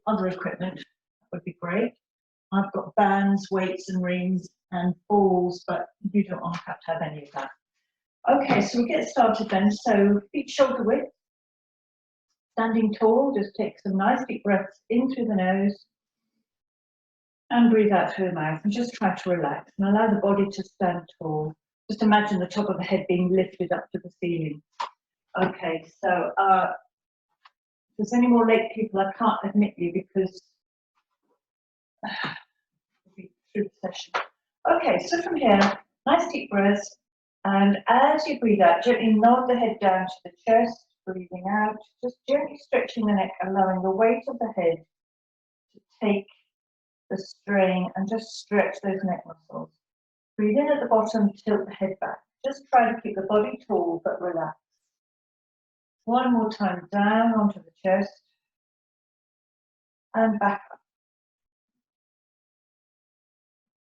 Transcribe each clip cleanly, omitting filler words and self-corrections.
other equipment, that would be great. I've got bands, weights and rings and balls, but you don't have to have any of that. Okay, so we get started then. So feet shoulder width, standing tall, just take some nice deep breaths in through the nose and breathe out through the mouth, and just try to relax and allow the body to stand tall. Just imagine the top of the head being lifted up to the ceiling. Okay, so if there's any more late people, I can't admit you because we'll be through the session. Okay, so from here, nice deep breaths, and as you breathe out, gently nod the head down to the chest, breathing out, just gently stretching the neck, allowing the weight of the head to take the strain and just stretch those neck muscles. Breathe in at the bottom, tilt the head back. Just try to keep the body tall but relaxed. One more time, down onto the chest and back up.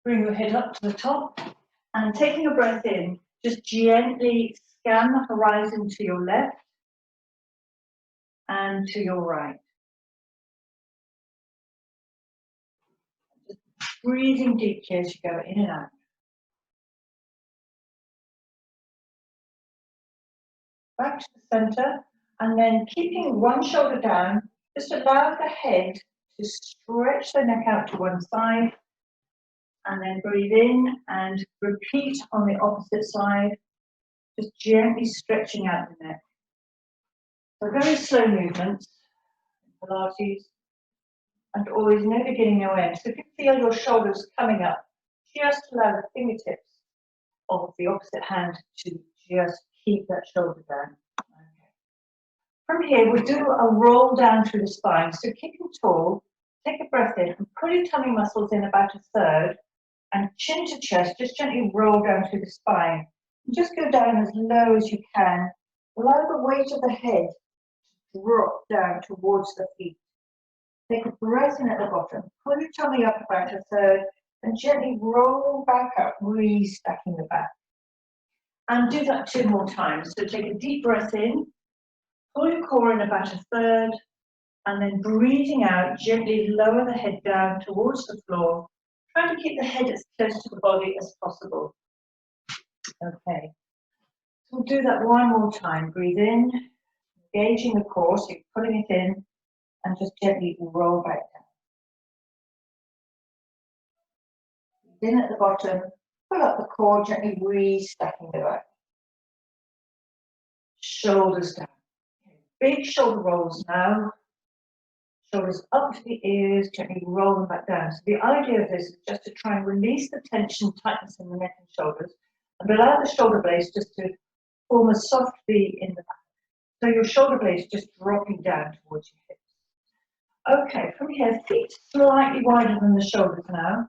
Bring your head up to the top and taking a breath in, just gently scan the horizon to your left and to your right. Just breathing deeply as you go in and out. Back to the center, and then keeping one shoulder down, just allow the head to stretch the neck out to one side, and then breathe in and repeat on the opposite side, just gently stretching out the neck. So very slow movements, Pilates, and always no beginning, no end. So if you feel your shoulders coming up, just allow the fingertips of the opposite hand to just keep that shoulder down. Okay. From here, we'll do a roll down through the spine. So keeping tall, take a breath in and pull your tummy muscles in about a third, and chin to chest, just gently roll down through the spine. And just go down as low as you can. Allow the weight of the head to drop down towards the feet. Take a breath in at the bottom, pull your tummy up about a third, and gently roll back up, re-stacking the back. And do that 2 more times. So take a deep breath in, pull your core in about a third, and then breathing out, gently lower the head down towards the floor. Try to keep the head as close to the body as possible. Okay. So we'll do that 1 more time. Breathe in, engaging the core, so you're pulling it in, and just gently roll back down. Breathe in at the bottom, pull up the core, gently re-stacking the back. Shoulders down. Big shoulder rolls now. Shoulders up to the ears, gently roll them back down. So the idea of this is just to try and release the tension, tightness in the neck and shoulders, and allow the shoulder blades just to form a soft V in the back. So your shoulder blades just dropping down towards your hips. Okay, from here, feet slightly wider than the shoulders now.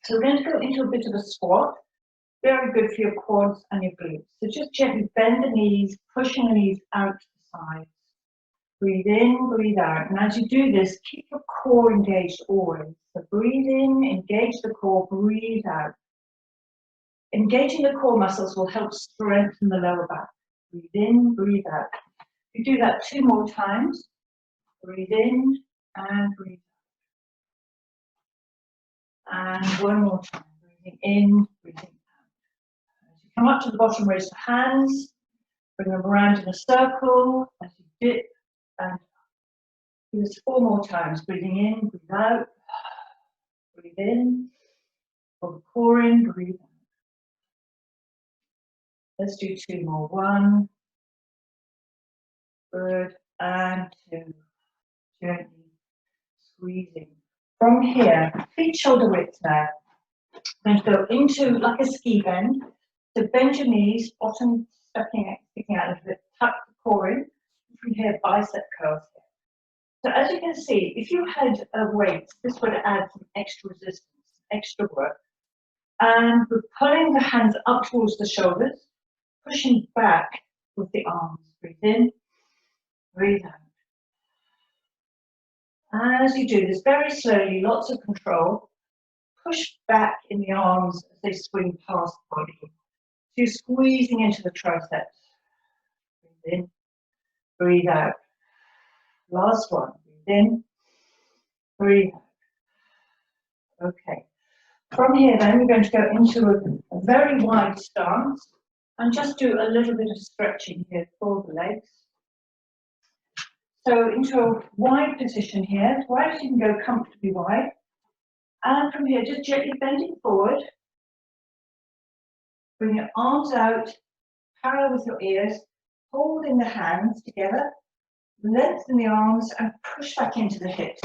So we're going to go into a bit of a squat. Very good for your quads and your glutes. So just gently bend the knees, pushing the knees out to the sides. Breathe in, breathe out. And as you do this, keep your core engaged always. So breathe in, engage the core, breathe out. Engaging the core muscles will help strengthen the lower back. Breathe in, breathe out. You do that 2 more times. Breathe in and breathe out. And 1 more time. Breathing in, breathing out. As you come up to the bottom, raise the hands. Bring them around in a circle. As you dip and do this 4 more times. Breathing in, breathe out. Breathe in. Pull the core in, breathe out. Let's do 2 more. 1. Good. And 2. Gently squeezing. From here, feet shoulder width now. I'm going to go into like a ski bend. So bend your knees, bottom sticking out a little bit, tuck the core in. From here, bicep curls here. So as you can see, if you had a weight, this would add some extra resistance, extra work. And we're pulling the hands up towards the shoulders, pushing back with the arms. Breathe in, breathe out. As you do this very slowly, lots of control, push back in the arms as they swing past the body. So you're squeezing into the triceps. Breathe in, breathe out. Last one. Breathe in, breathe. Okay. From here then, we're going to go into a very wide stance and just do a little bit of stretching here for the legs. So into a wide position here, as wide as you can go, comfortably wide. And from here, just gently bending forward. Bring your arms out, parallel with your ears, holding the hands together, lengthen the arms and push back into the hips.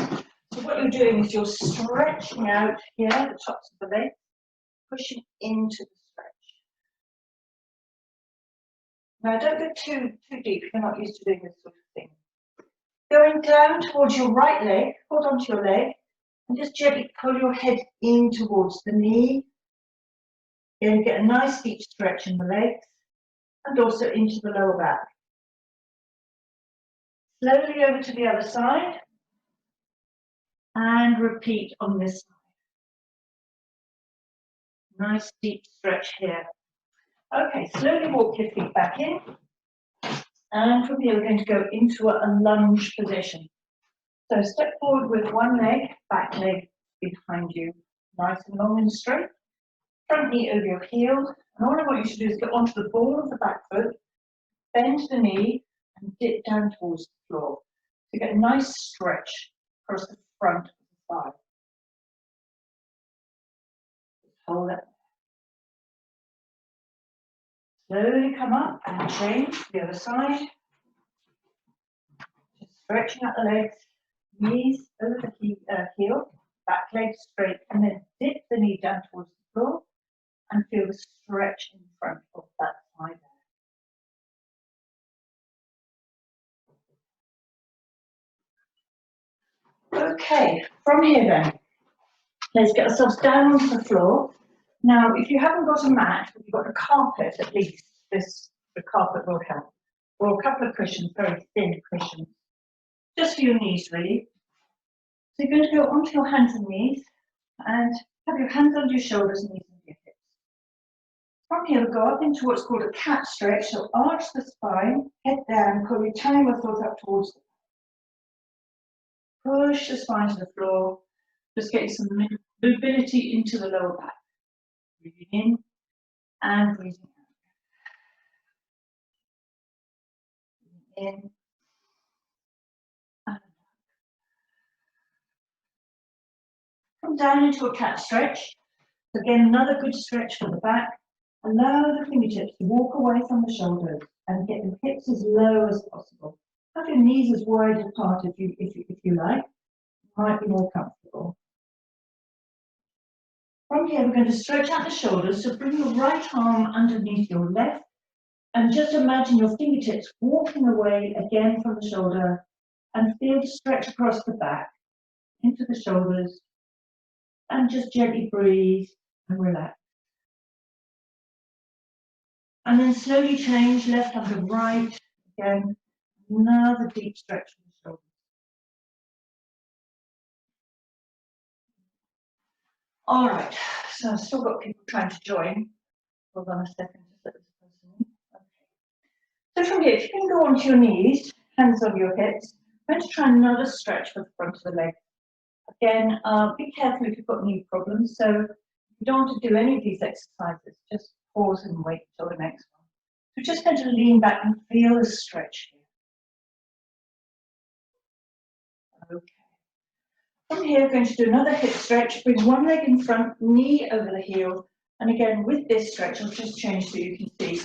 So what you're doing is you're stretching out here, the tops of the legs, pushing into the stretch. Now don't go too deep if you're not used to doing this sort of thing. Going down towards your right leg, hold onto your leg, and just gently pull your head in towards the knee. Again, get a nice deep stretch in the legs and also into the lower back. Slowly over to the other side and repeat on this side. Nice deep stretch here. Okay, slowly walk your feet back in. And from here, we're going to go into a lunge position. So step forward with one leg, back leg behind you, nice and long and straight. Front knee over your heel. And all I want you to do is get onto the ball of the back foot, bend the knee, and dip down towards the floor. To get a nice stretch across the front of the thigh. Hold it. Slowly come up and change to the other side. Just stretching out the legs, knees over the heel, back leg straight, and then dip the knee down towards the floor and feel the stretch in front of that thigh there. Okay, from here then, let's get ourselves down onto the floor. Now, if you haven't got a mat, if you've got a carpet at least, the carpet will help. Or a couple of cushions, very thin cushions. Just for your knees, really. So you're going to go onto your hands and knees and have your hands under your shoulders and knees under your hips. From here, we'll go up into what's called a cat stretch. So arch the spine, head down, pull your tiny muscles up towards the back. Push the spine to the floor. Just getting some mobility into the lower back. Breathing in and breathing out. In and out. Come down into a cat stretch. Again, another good stretch for the back. Allow the fingertips to walk away from the shoulders and get the hips as low as possible. Have your knees as wide apart if you like. It might be more comfortable. From here, we're going to stretch out the shoulders. So bring your right arm underneath your left and just imagine your fingertips walking away again from the shoulder and feel the stretch across the back into the shoulders and just gently breathe and relax. And then slowly change left under right. Again, another deep stretch from the shoulders. All right, so I've still got people trying to join. Hold on a second to let this person in. Okay. So from here, if you can go onto your knees, hands on your hips, I'm going to try another stretch for the front of the leg. Again, be careful if you've got knee problems. So if you don't want to do any of these exercises, just pause and wait until the next one. We're just going to lean back and feel the stretch here. Okay. From here, we're going to do another hip stretch. Bring one leg in front, knee over the heel. And again, with this stretch, I'll just change so you can see.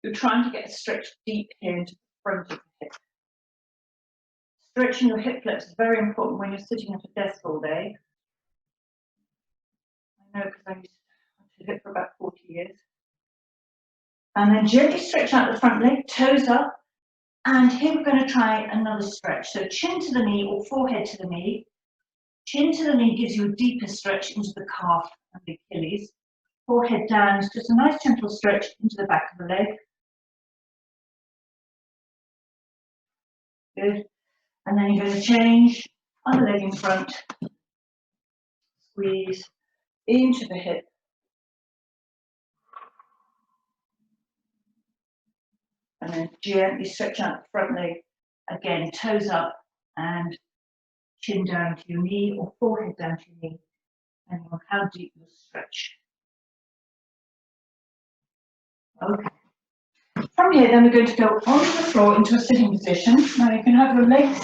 You're trying to get a stretch deep here into the front of the hip. Stretching your hip flexors is very important when you're sitting at a desk all day. I know because I used to do it for about 40 years. And then gently stretch out the front leg, toes up. And here we're going to try another stretch. So chin to the knee or forehead to the knee. Chin to the knee gives you a deeper stretch into the calf and the Achilles. Forehead down is just a nice gentle stretch into the back of the leg. Good. And then you're going to change other leg in front. Squeeze into the hip. And then gently stretch out the front leg. Again, toes up and chin down to your knee or forehead down to your knee, depending on how deep you stretch. Okay. From here, then we're going to go onto the floor into a sitting position. Now you can have your legs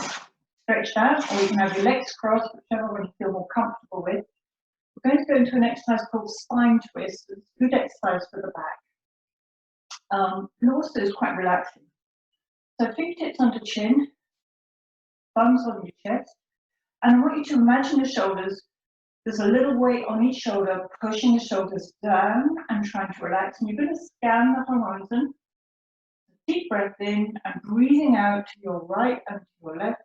stretched out, or you can have your legs crossed, whichever one you feel more comfortable with. We're going to go into an exercise called spine twist. It's a good exercise for the back. And also is quite relaxing. So fingertips under chin, thumbs on your chest, and I want you to imagine the shoulders. There's a little weight on each shoulder, pushing the shoulders down and trying to relax. And you're going to scan the horizon. Deep breath in and breathing out to your right and to your left.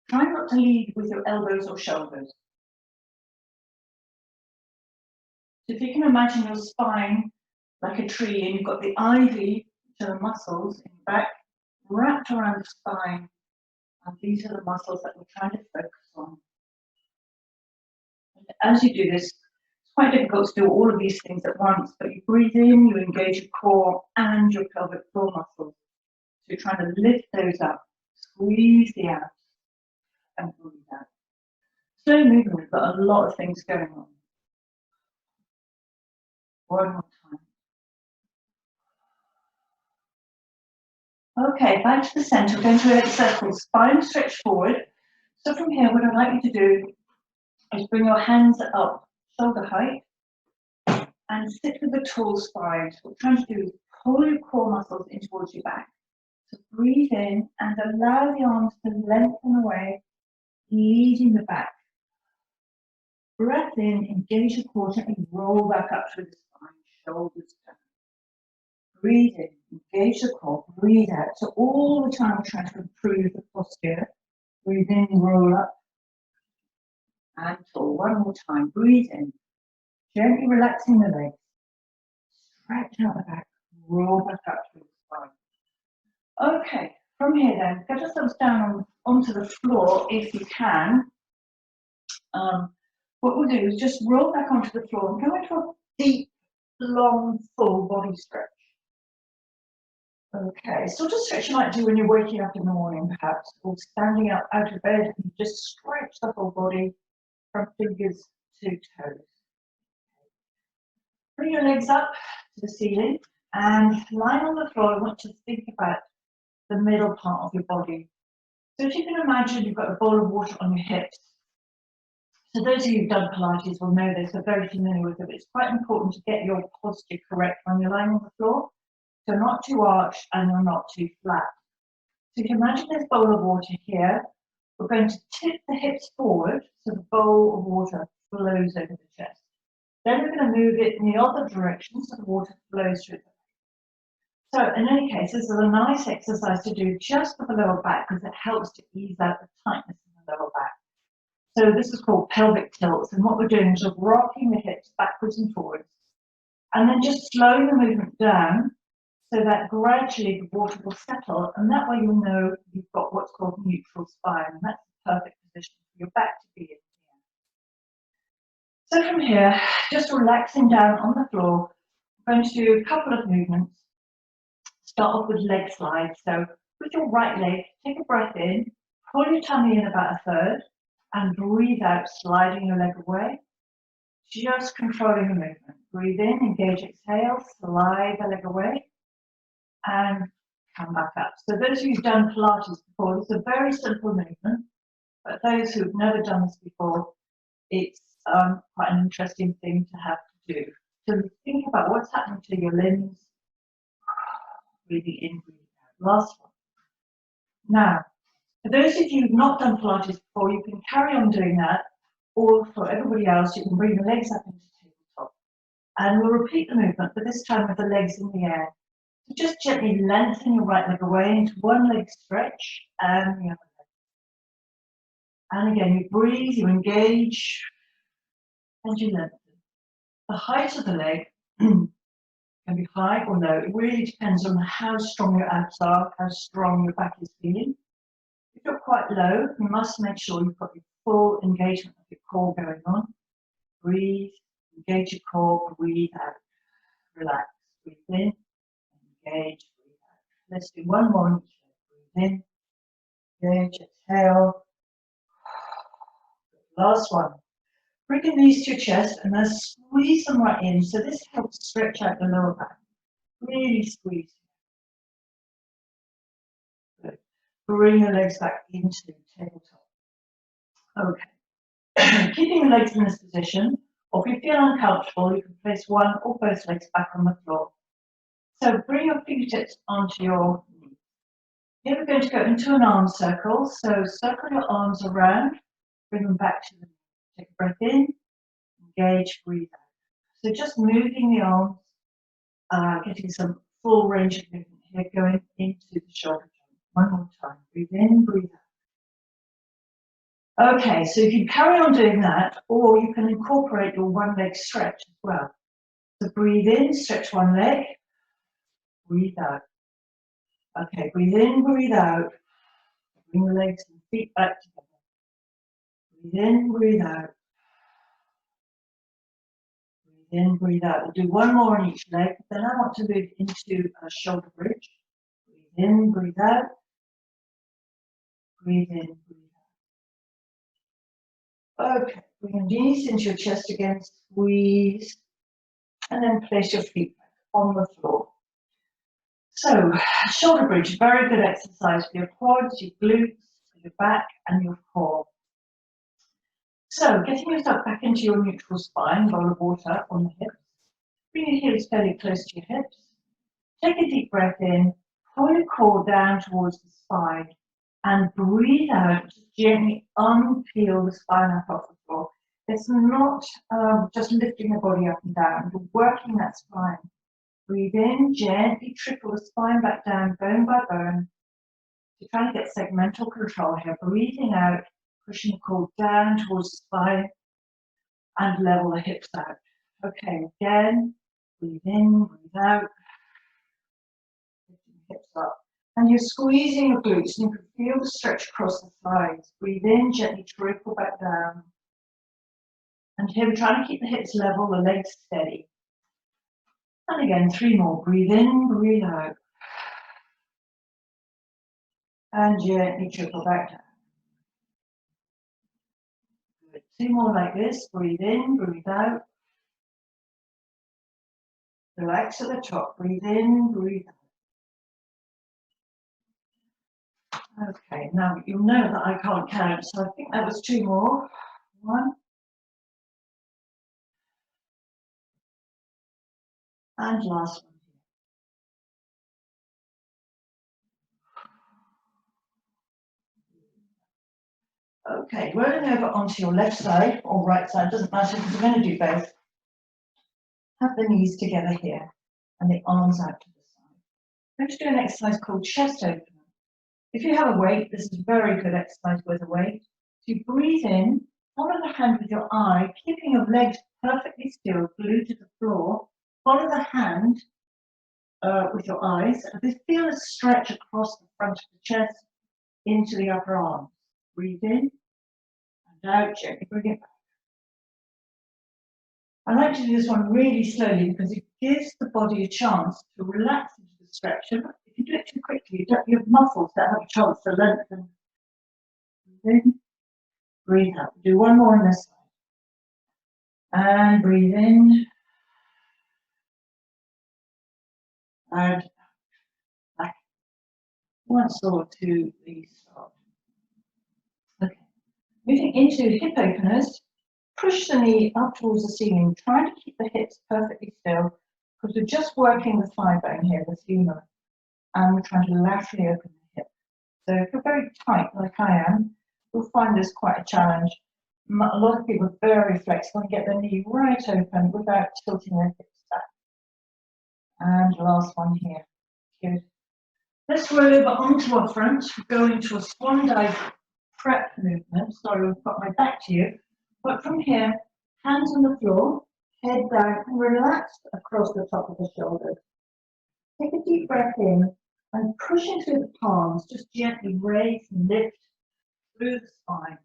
Try not to lead with your elbows or shoulders. So if you can imagine your spine like a tree and you've got the ivy, which are the muscles in the back, wrapped around the spine. And these are the muscles that we're trying to focus on. And as you do this, it's quite difficult to do all of these things at once, but you breathe in, you engage your core and your pelvic floor muscles. So you're trying to lift those up, squeeze the abs, and breathe out. Slow movement, but a lot of things going on. One more time. Okay, back to the center. We're going to an exercise called spine stretch forward. So from here, what I'd like you to do is bring your hands up shoulder height and sit with a tall spine. So what we're trying to do is pull your core muscles in towards your back. So breathe in and allow the arms to lengthen away, leading the back. Breath in, engage your core, and roll back up through the spine, shoulders down. Breathe in, engage the core, breathe out. So all the time we're trying to improve the posture. Breathe in, roll up, and pull. One more time, breathe in. Gently relaxing the legs. Stretch out the back, roll back up through the spine. Okay, from here then, get yourselves down onto the floor if you can. What we'll do is just roll back onto the floor and go into a deep, long, full body stretch. Okay, sort of stretch you might do when you're waking up in the morning perhaps, or standing up out of bed and just stretch the whole body from fingers to toes. Bring your legs up to the ceiling and lying on the floor, I want you to think about the middle part of your body. So if you can imagine you've got a bowl of water on your hips. So those of you who've done Pilates will know this, are very familiar with it. It's quite important to get your posture correct when you're lying on the floor. So not too arched and you're not too flat. So if you imagine this bowl of water here, we're going to tip the hips forward so the bowl of water flows over the chest. Then we're going to move it in the other direction so the water flows through the face. So in any case, this is a nice exercise to do just for the lower back because it helps to ease out the tightness in the lower back. So this is called pelvic tilts, and what we're doing is just rocking the hips backwards and forwards, and then just slowing the movement down so that gradually the water will settle, and that way you'll know you've got what's called neutral spine, and that's the perfect position for your back to be in here. So from here, just relaxing down on the floor, I'm going to do a couple of movements. Start off with leg slides. So with your right leg, take a breath in, pull your tummy in about a third, and breathe out, sliding your leg away. Just controlling the movement. Breathe in, engage, exhale, slide the leg away, and come back up. So those of you who've done Pilates before, it's a very simple movement, but those who've never done this before, it's quite an interesting thing to have to do. So think about what's happening to your limbs. Breathing in, breathing out. Last one. Now, for those of you who've not done Pilates before, you can carry on doing that, or for everybody else, you can bring the legs up into tabletop. And we'll repeat the movement, but this time with the legs in the air. So just gently lengthen your right leg away into one leg stretch and the other leg. And again, you breathe, you engage, and you lengthen. The height of the leg can be high or low. It really depends on how strong your abs are, how strong your back is feeling. If you're quite low, you must make sure you've got your full engagement of your core going on. Breathe, engage your core, breathe out, relax. Breathe in, engage, breathe out. Let's do one more. Breathe in, Engage, exhale. Last one. Bring your knees to your chest and then squeeze them right in. So this helps stretch out the lower back. Really squeeze. Good. Bring your legs back into tabletop. Okay. Keeping the legs in this position, or if you feel uncomfortable, you can place one or both legs back on the floor. So bring your fingertips onto your knees. Here we're going to go into an arm circle. So circle your arms around, bring them back to the knee. Take a breath in, engage, breathe out. So just moving the arms, getting some full range of movement here, going into the shoulder joint. One more time. Breathe in, breathe out. Okay, so you can carry on doing that, or you can incorporate your one leg stretch as well. So breathe in, stretch one leg, breathe out. Okay, breathe in, breathe out. Bring the legs and feet back together. Breathe in, breathe out. Breathe in, breathe out. We'll do one more on each leg. Then I want to move into a shoulder bridge. Breathe in, breathe out. Breathe in, breathe out. Okay, bring your knees into your chest again, squeeze, and then place your feet back on the floor. So, shoulder bridge, very good exercise for your quads, your glutes, your back, and your core. So, getting yourself back into your neutral spine, bowl of water on the hips. Bring your heels fairly close to your hips. Take a deep breath in, pull your core down towards the spine, and breathe out, just gently unpeel the spine up off the floor. It's not just lifting the body up and down, you're working that spine. Breathe in, gently trickle the spine back down, bone by bone. You're trying to get segmental control here. Breathing out, pushing the core down towards the spine, and level the hips out. Okay, again, breathe in, breathe out. Lifting the hips up. And you're squeezing your glutes, and you can feel the stretch across the thighs. Breathe in, gently trickle back down. And here we're trying to keep the hips level, the legs steady. And again, 3 more. Breathe in, breathe out. And gently trickle back down. Good. 2 more like this. Breathe in, breathe out. Relax at the top. Breathe in, breathe out. Okay, now you'll know that I can't count, so I think that was 2 more. 1. And last one. Okay, rolling over onto your left side or right side, doesn't matter because we're going to do both. Have the knees together here and the arms out to the side. I'm going to do an exercise called chest opener. If you have a weight, this is a very good exercise with a weight. So you breathe in, follow the hand with your eye, keeping your legs perfectly still, glued to the floor. Follow the hand with your eyes, and feel a stretch across the front of the chest into the upper arms. Breathe in and out, gently bring it back. I like to do this one really slowly because it gives the body a chance to relax into the stretch. If you do it too quickly, your muscles don't have a chance to lengthen. Breathe in, breathe out. Do one more on this side. And breathe in. And back. Once or two, please stop. Okay. Moving into hip openers. Push the knee up towards the ceiling, trying to keep the hips perfectly still, because we're just working the thigh bone here, the femur, and we're trying to laterally open the hip. So if you're very tight, like I am, you'll find this quite a challenge. A lot of people are very flexible and get their knee right open without tilting their hips back. And last one here. Good. Let's roll over onto our front, go into a swan dive prep movement. Sorry, I've got my back to you. But from here, hands on the floor, head down, and relax across the top of the shoulders. Take a deep breath in and pushing through the palms, just gently raise and lift through the spine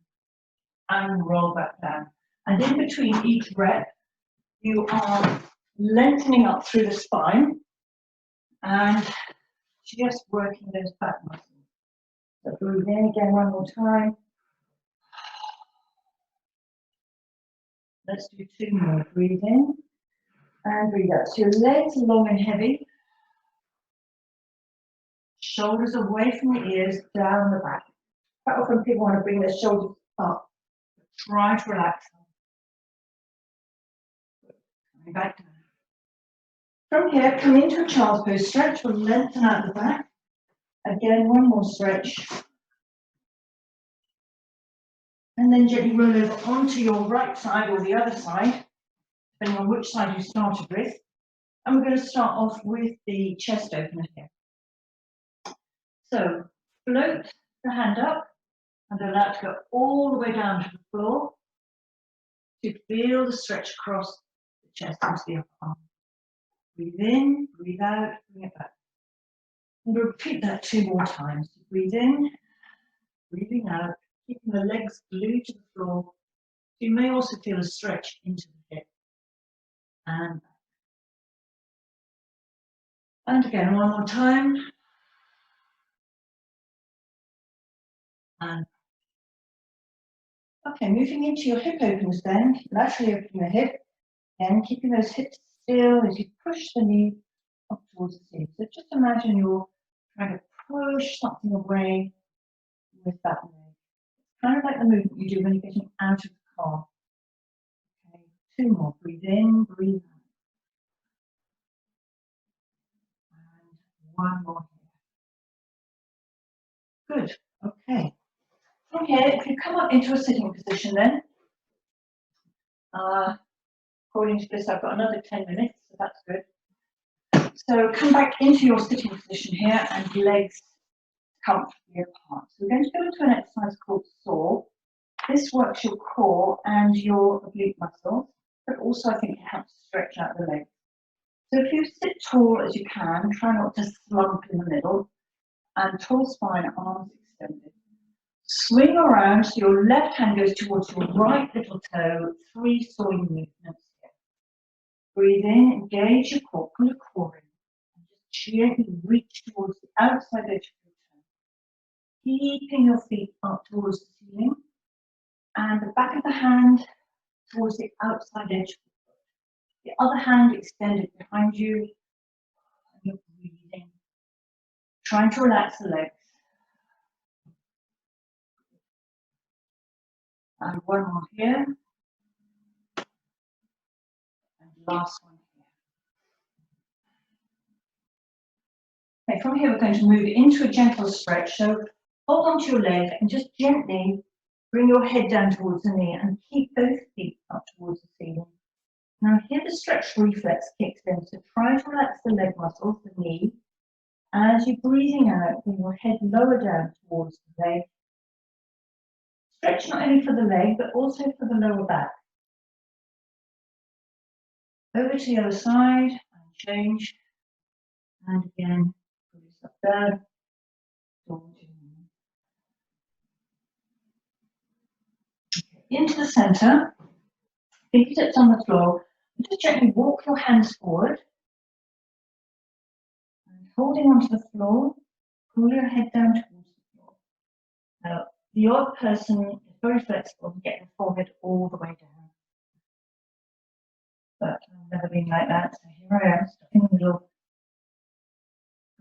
and roll back down. And in between each rep, you are lengthening up through the spine and just working those back muscles. So breathe in again one more time. Let's do 2 more. Breathe in and breathe out. So your legs are long and heavy. Shoulders away from the ears, down the back. Quite often people want to bring their shoulders up. Try to relax them. Coming back down. From here, come into a child's pose. Stretch or lengthen out the back. Again, one more stretch. And then gently roll over onto your right side or the other side, depending on which side you started with. And we're going to start off with the chest opener here. So float the hand up and allow it to go all the way down to the floor to feel the stretch across the chest into the upper arm. Breathe in, breathe out, bring it back. And we'll repeat that 2 more times. Breathe in, breathing out, keeping the legs glued to the floor. You may also feel a stretch into the hip. And back. And again, one more time. And okay, moving into your hip openers then, laterally opening the hip, and keeping those hips still as you push the knee up towards the ceiling. So just imagine you're trying to push something away with that leg. It's kind of like the movement you do when you're getting out of the car. Okay, 2 more. Breathe in, breathe out. And 1 more here. Good. Okay. From here, if you come up into a sitting position then, according to this, I've got another 10 minutes, so that's good. So come back into your sitting position here and legs comfortably apart. So we're going to go into an exercise called saw. This works your core and your oblique muscles, but also I think it helps stretch out the legs. So if you sit tall as you can, try not to slump in the middle, and tall spine, arms extended. Swing around so your left hand goes towards your right little toe, 3 sawing movements here. Breathe in, engage your core, pull your core in, and just gently reach towards the outside edge of your toe. Keeping your feet up towards the ceiling, and the back of the hand towards the outside edge of the foot. The other hand extended behind you, and you're breathing, trying to relax the legs. And 1 more here. And last one here. Okay, from here we're going to move into a gentle stretch. So hold onto your leg and just gently bring your head down towards the knee and keep both feet up towards the ceiling. Now here the stretch reflex kicks in. So try to relax the leg muscles, the knee. As you're breathing out, bring your head lower down towards the leg. Stretch not only for the leg, but also for the lower back. Over to the other side and change. And again, pull yourself down. Into the center, fingertips on the floor. And just gently walk your hands forward. And holding onto the floor, pull your head down towards the floor. Now, the odd person is very flexible to get your forehead all the way down. But I've never been like that, so here I am, stuck in the middle.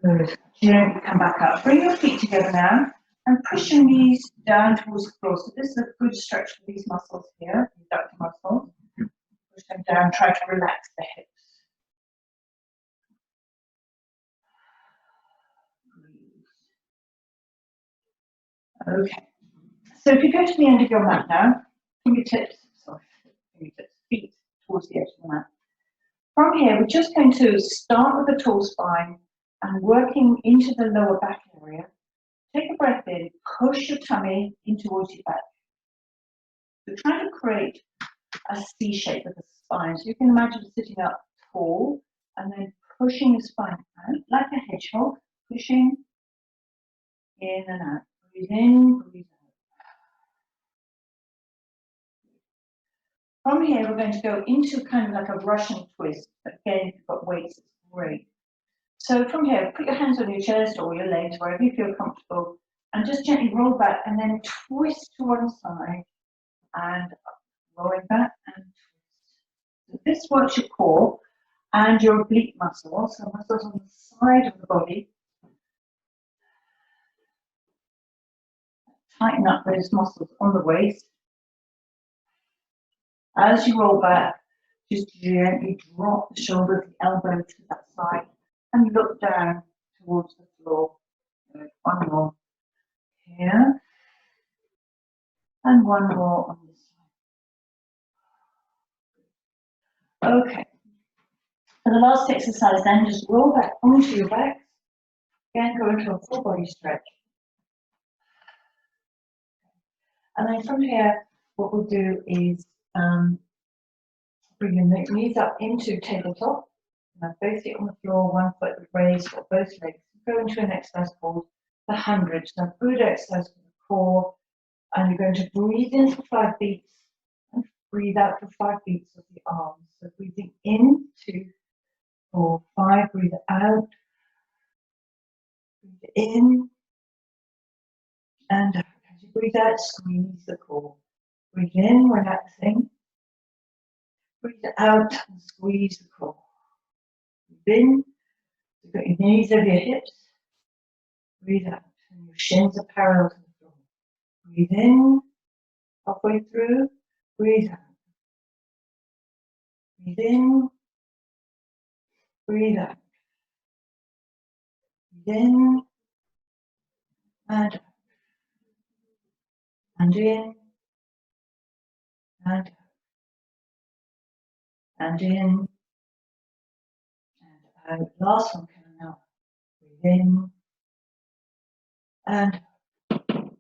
Good. Gently come back up. Bring your feet together now and push your knees down towards the floor. So this is a good stretch for these muscles here, the abductor muscles. Push them down, try to relax the hips. Okay. So if you go to the end of your mat now, fingertips, feet towards the edge of the mat. From here, we're just going to start with the tall spine and working into the lower back area. Take a breath in, push your tummy in towards your back. We're trying to create a C shape of the spine. So you can imagine sitting up tall and then pushing the spine out like a hedgehog, pushing in and out. Breathe in, breathe out. From here, we're going to go into kind of like a Russian twist. Again, if you've got weights, it's great. So from here, put your hands on your chest or your legs, wherever you feel comfortable. And just gently roll back and then twist to one side and rolling back and twist. So this works your core and your oblique muscles, so muscles on the side of the body. Tighten up those muscles on the waist. As you roll back, just gently drop the shoulder, the elbow to that side and look down towards the floor. One more here and one more on this side. Okay. For the last exercise then, just roll back onto your back. Again, go into a full body stretch. And then from here, what we'll do is bring your knees up into tabletop. Now both feet on the floor, one foot raised for both legs. Go into an exercise called the 100. So good exercise for the core. And you're going to breathe in for 5 beats and breathe out for 5 beats of the arms. So breathing in, 2, 4, 5, breathe out. Breathe in and out. As you breathe out, squeeze the core. Breathe in, relaxing. Breathe out and squeeze the core. Breathe in, you've got your knees over your hips. Breathe out, and your shins are parallel to the floor. Breathe in, halfway through. Breathe out. Breathe in. Breathe out. Breathe in. And out. And in. And out. And in. And out. Last one coming out. Breathe in. And out.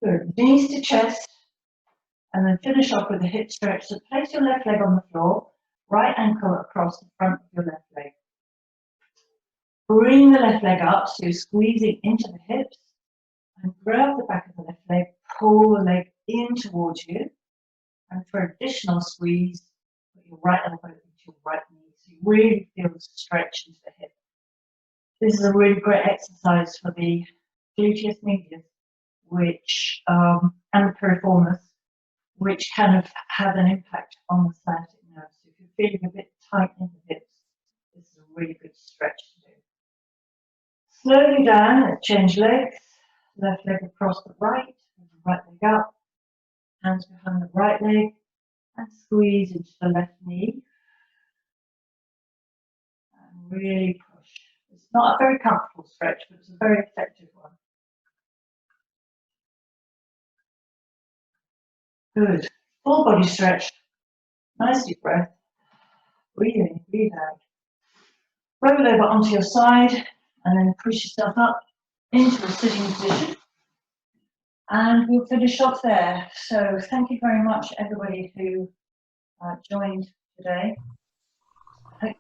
Good. Knees to chest. And then finish off with a hip stretch. So place your left leg on the floor, right ankle across the front of your left leg. Bring the left leg up, so you're squeezing into the hips, and grab the back of the left leg, pull the leg in towards you, and for additional squeeze, put your right elbow into your right knee, so you really feel the stretch into the hip. This is a really great exercise for the gluteus medius, which, and the piriformis, which kind of have an impact on the sciatic nerve. So if you're feeling a bit tight in the hips, this is a really good stretch to do. Slowly down, let's change legs. Left leg across the right, right leg up, hands behind the right leg, and squeeze into the left knee. And really push. It's not a very comfortable stretch, but it's a very effective one. Good. Full body stretch. Nice deep breath. Breathe in, breathe out. Roll over onto your side and then push yourself up into a sitting position. And we'll finish off there. So thank you very much, everybody who joined today. I hope